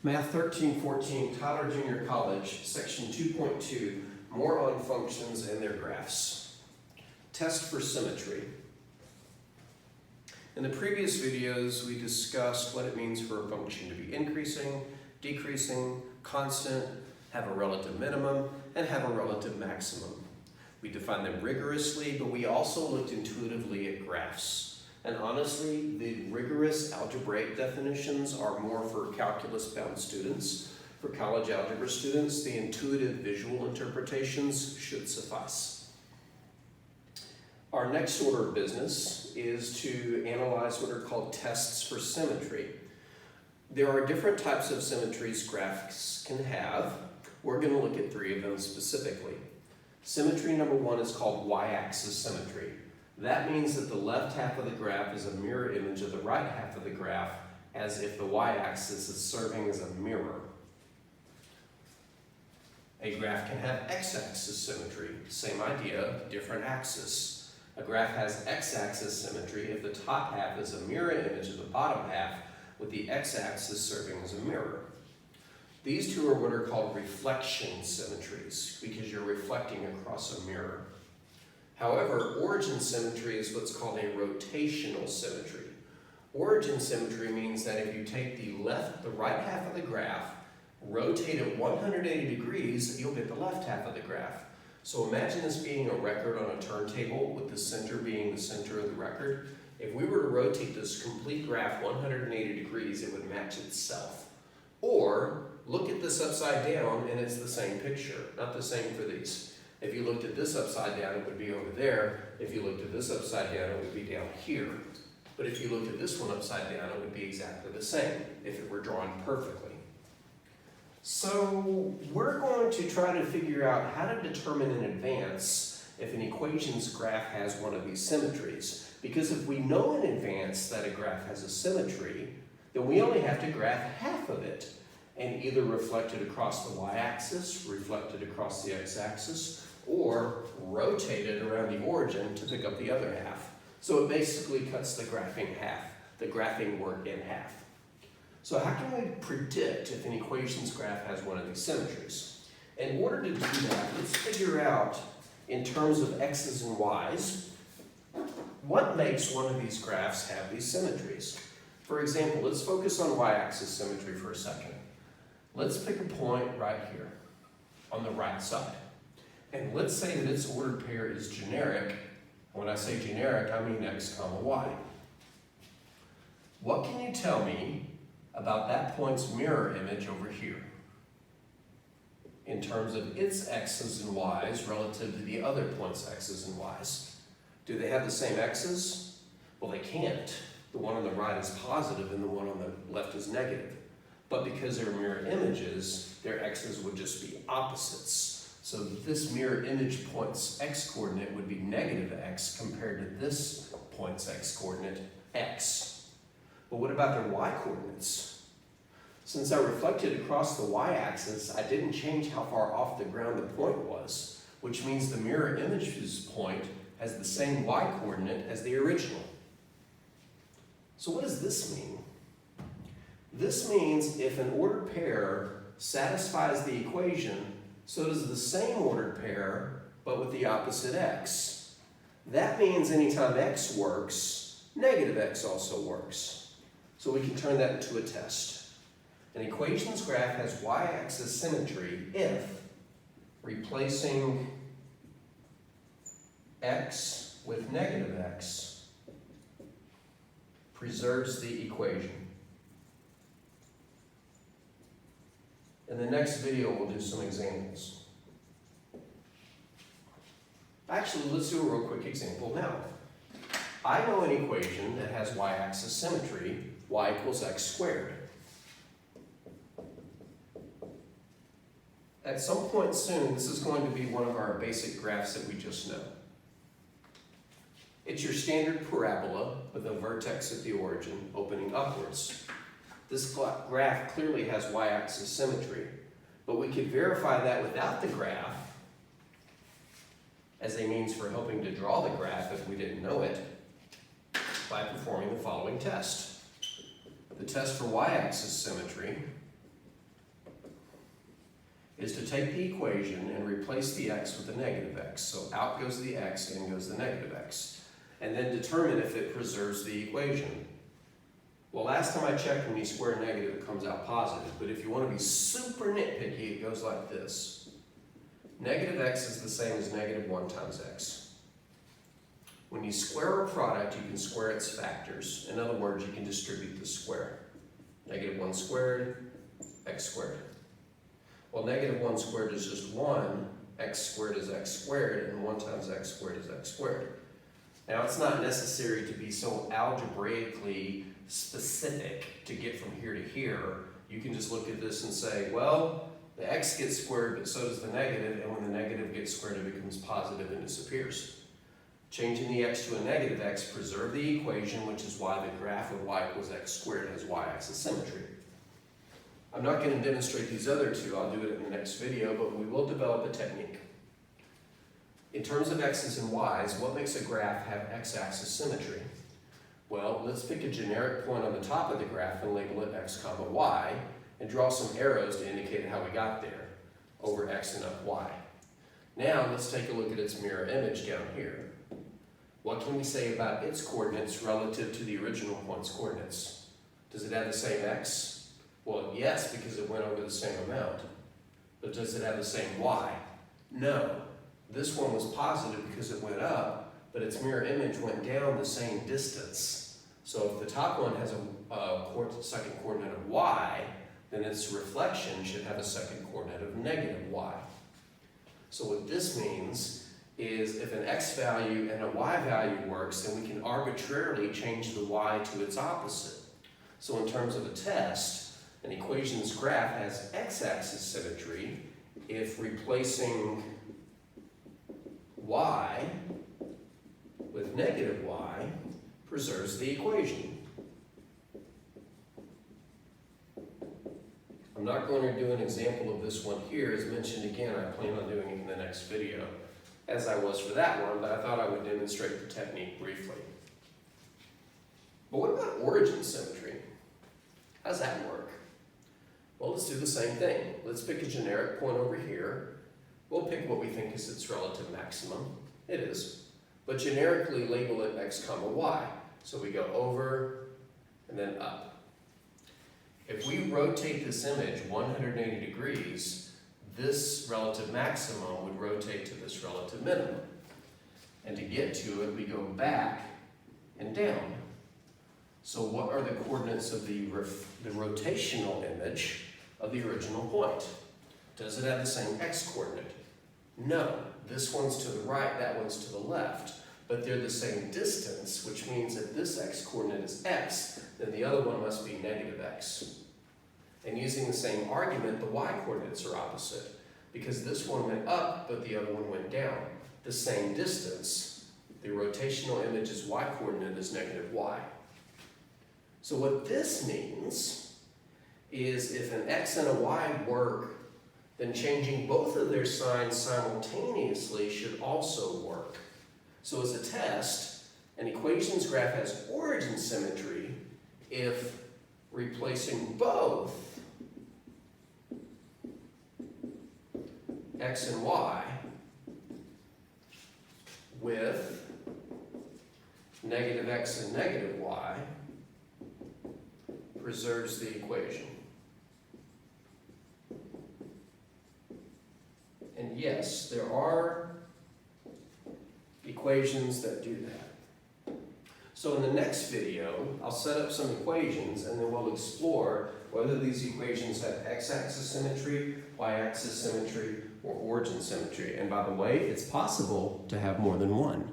Math 1314, Tyler Junior College, Section 2.2, more on functions and their graphs. Test for symmetry. In the previous videos, we discussed what it means for a function to be increasing, decreasing, constant, have a relative minimum, and have a relative maximum. We defined them rigorously, but we also looked intuitively at graphs. And honestly, the rigorous algebraic definitions are more for calculus-bound students. For college algebra students, the intuitive visual interpretations should suffice. Our next order of business is to analyze what are called tests for symmetry. There are different types of symmetries graphs can have. We're going to look at three of them specifically. Symmetry number one is called y-axis symmetry. That means that the left half of the graph is a mirror image of the right half of the graph, as if the y-axis is serving as a mirror. A graph can have x-axis symmetry. Same idea, different axis. A graph has x-axis symmetry if the top half is a mirror image of the bottom half, with the x-axis serving as a mirror. These two are what are called reflection symmetries, because you're reflecting across a mirror. However, origin symmetry is what's called a rotational symmetry. Origin symmetry means that if you take the right half of the graph, rotate it 180 degrees, you'll get the left half of the graph. So imagine this being a record on a turntable, with the center being the center of the record. If we were to rotate this complete graph 180 degrees, it would match itself. Or look at this upside down and it's the same picture, not the same for these. If you looked at this upside down, it would be over there. If you looked at this upside down, it would be down here. But if you looked at this one upside down, it would be exactly the same if it were drawn perfectly. So we're going to try to figure out how to determine in advance if an equations graph has one of these symmetries. Because if we know in advance that a graph has a symmetry, then we only have to graph half of it and either reflect it across the y-axis, reflect it across the x-axis, or rotate it around the origin to pick up the other half. So it basically cuts the graphing work in half. So how can we predict if an equations graph has one of these symmetries? In order to do that, let's figure out, in terms of x's and y's, what makes one of these graphs have these symmetries. For example, let's focus on y-axis symmetry for a second. Let's pick a point right here on the right side. And let's say that its ordered pair is generic. When I say generic, I mean x comma y. What can you tell me about that point's mirror image over here in terms of its x's and y's relative to the other point's x's and y's? Do they have the same x's? Well, they can't. The one on the right is positive and the one on the left is negative. But because they're mirror images, their x's would just be opposites. So this mirror image point's x-coordinate would be negative x compared to this point's x-coordinate, x. But what about their y-coordinates? Since I reflected across the y-axis, I didn't change how far off the ground the point was, which means the mirror image's point has the same y-coordinate as the original. So what does this mean? This means if an ordered pair satisfies the equation, so does the same ordered pair, but with the opposite x. That means anytime x works, negative x also works. So we can turn that into a test. An equations graph has y-axis symmetry if replacing x with negative x preserves the equation. In the next video, we'll do some examples. Actually, let's do a real quick example now. I know an equation that has y-axis symmetry, y equals x squared. At some point soon, this is going to be one of our basic graphs that we just know. It's your standard parabola with a vertex at the origin opening upwards. This graph clearly has y-axis symmetry, but we could verify that without the graph as a means for helping to draw the graph if we didn't know it by performing the following test. The test for y-axis symmetry is to take the equation and replace the x with a negative x. So out goes the x, in goes the negative x. And then determine if it preserves the equation. Well, last time I checked, when you square a negative, it comes out positive. But if you want to be super nitpicky, it goes like this. Negative x is the same as negative 1 times x. When you square a product, you can square its factors. In other words, you can distribute the square. Negative 1 squared, x squared. Well, negative 1 squared is just 1, x squared is x squared, and 1 times x squared is x squared. Now, it's not necessary to be so algebraically specific to get from here to here. You can just look at this and say, well, the x gets squared, but so does the negative, and when the negative gets squared, it becomes positive and disappears. Changing the x to a negative x preserves the equation, which is why the graph of y equals x squared has y-axis symmetry. I'm not going to demonstrate these other two, I'll do it in the next video, but we will develop a technique. In terms of x's and y's, what makes a graph have x-axis symmetry? Well, let's pick a generic point on the top of the graph and label it x comma y, and draw some arrows to indicate how we got there, over x and up y. Now, let's take a look at its mirror image down here. What can we say about its coordinates relative to the original point's coordinates? Does it have the same x? Well, yes, because it went over the same amount. But does it have the same y? No. This one was positive because it went up, but its mirror image went down the same distance. So if the top one has a second coordinate of y, then its reflection should have a second coordinate of negative y. So what this means is if an x value and a y value works, then we can arbitrarily change the y to its opposite. So in terms of a test, an equation's graph has x-axis symmetry if replacing y with negative y preserves the equation. I'm not going to do an example of this one here. As mentioned again, I plan on doing it in the next video, as I was for that one, but I thought I would demonstrate the technique briefly. But what about origin symmetry? How does that work? Well, let's do the same thing. Let's pick a generic point over here. We'll pick what we think is its relative maximum. It is. But generically label it x comma y. So we go over and then up. If we rotate this image 180 degrees, this relative maximum would rotate to this relative minimum. And to get to it, we go back and down. So what are the coordinates of the rotational image of the original point? Does it have the same x-coordinate? No. This one's to the right, that one's to the left. But they're the same distance, which means that this x-coordinate is x, then the other one must be negative x. And using the same argument, the y-coordinates are opposite, because this one went up, but the other one went down. The same distance. The rotational image's y-coordinate is negative y. So what this means is if an x and a y work, then changing both of their signs simultaneously should also work. So as a test, an equation's graph has origin symmetry if replacing both x and y with negative x and negative y preserves the equation. And yes, there are equations that do that. So in the next video, I'll set up some equations and then we'll explore whether these equations have x-axis symmetry, y-axis symmetry, or origin symmetry. And by the way, it's possible to have more than one.